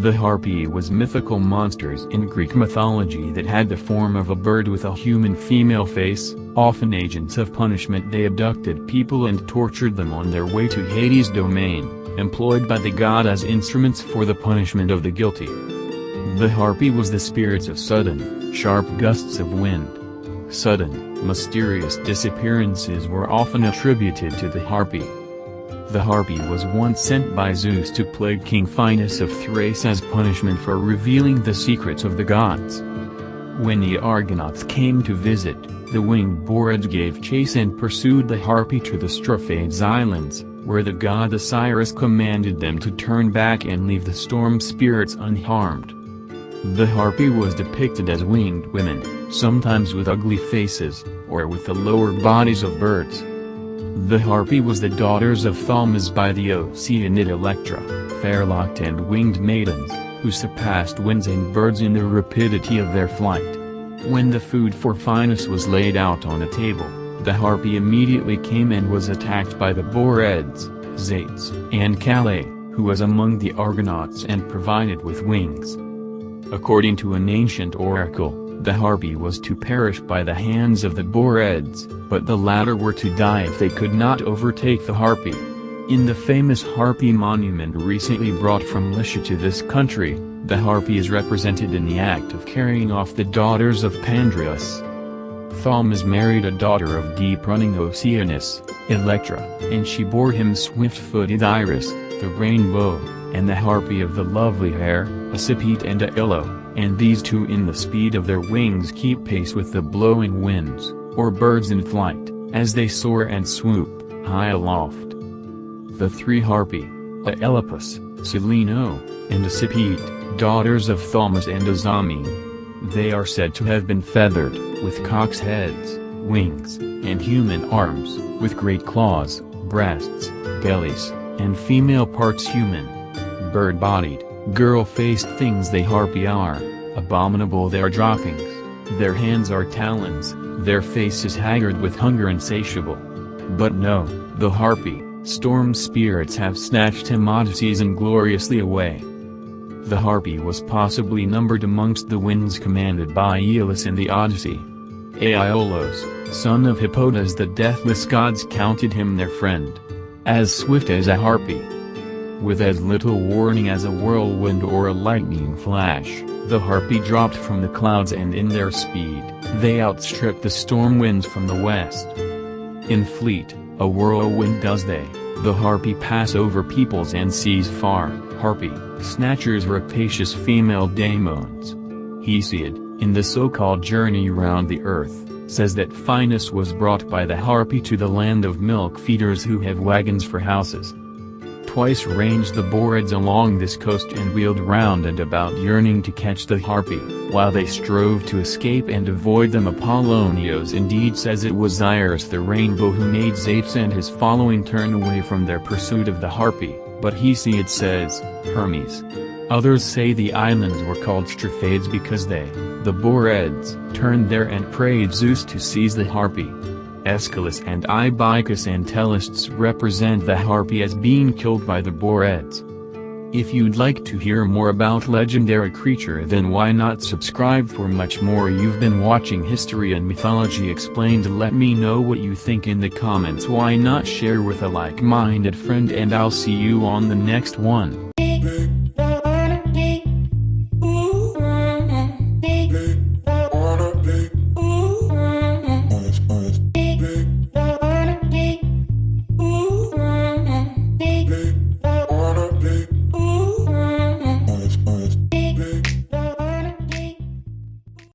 The harpy was mythical monsters in Greek mythology that had the form of a bird with a human female face. Often agents of punishment, they abducted people and tortured them on their way to Hades' domain, employed by the god as instruments for the punishment of the guilty. The harpy was the spirits of sudden, sharp gusts of wind. Sudden, mysterious disappearances were often attributed to the harpy. The harpy was once sent by Zeus to plague King Phineus of Thrace as punishment for revealing the secrets of the gods. When the Argonauts came to visit, the winged boards gave chase and pursued the harpy to the Strophiades Islands, where the god Osiris commanded them to turn back and leave the storm spirits unharmed. The harpy was depicted as winged women, sometimes with ugly faces, or with the lower bodies of birds. The harpy was the daughters of Thalmus by the Oceanid Electra, fair-locked and winged maidens, who surpassed winds and birds in the rapidity of their flight. When the food for Phineus was laid out on a table, the harpy immediately came and was attacked by the Boreads, Zates, and Calais, who was among the Argonauts and provided with wings. According to an ancient oracle, the harpy was to perish by the hands of the Boreads, but the latter were to die if they could not overtake the harpy. In the famous harpy monument recently brought from Lycia to this country, the harpy is represented in the act of carrying off the daughters of Pandreus. Thalmus married a daughter of deep-running Oceanus, Electra, and she bore him swift-footed Iris, the rainbow, and the harpy of the lovely hair, a Sipete and a Illo, and these two in the speed of their wings keep pace with the blowing winds, or birds in flight, as they soar and swoop, high aloft. The three harpy, a Elopus, Seleno, and a Sipete, daughters of Thalmus and Azamine. They are said to have been feathered, with cocks' heads, wings, and human arms, with great claws, breasts, bellies, and female parts human. Bird-bodied, girl-faced things they harpy are, abominable their droppings, their hands are talons, their faces haggard with hunger insatiable. But no, the harpy, storm spirits have snatched him Odysseus ingloriously away. The harpy was possibly numbered amongst the winds commanded by Aeolus in the Odyssey. Aiolos, son of Hippotas the deathless gods, counted him their friend. As swift as a harpy, with as little warning as a whirlwind or a lightning flash, the harpy dropped from the clouds, and in their speed, they outstripped the storm winds from the west. In fleet, a whirlwind does they, the harpy, pass over peoples and seas far. Harpy, snatchers, rapacious female daemons. Hesiod, in the so-called Journey Round the Earth, says that Phineus was brought by the harpy to the land of milk feeders who have wagons for houses. Twice ranged the Boreads along this coast and wheeled round and about, yearning to catch the harpy, while they strove to escape and avoid them. Apollonios indeed says it was Iris the rainbow who made Zates and his following turn away from their pursuit of the harpy, but Hesiod says, Hermes. Others say the islands were called Strophiades because they, the Boreads, turned there and prayed Zeus to seize the harpy. Aeschylus and Ibycus Antellists represent the harpy as being killed by the Boreads. If you'd like to hear more about legendary creature, then why not subscribe for much more. You've been watching History and Mythology Explained. Let me know what you think in the comments. Why not share with a like-minded friend, and I'll see you on the next one.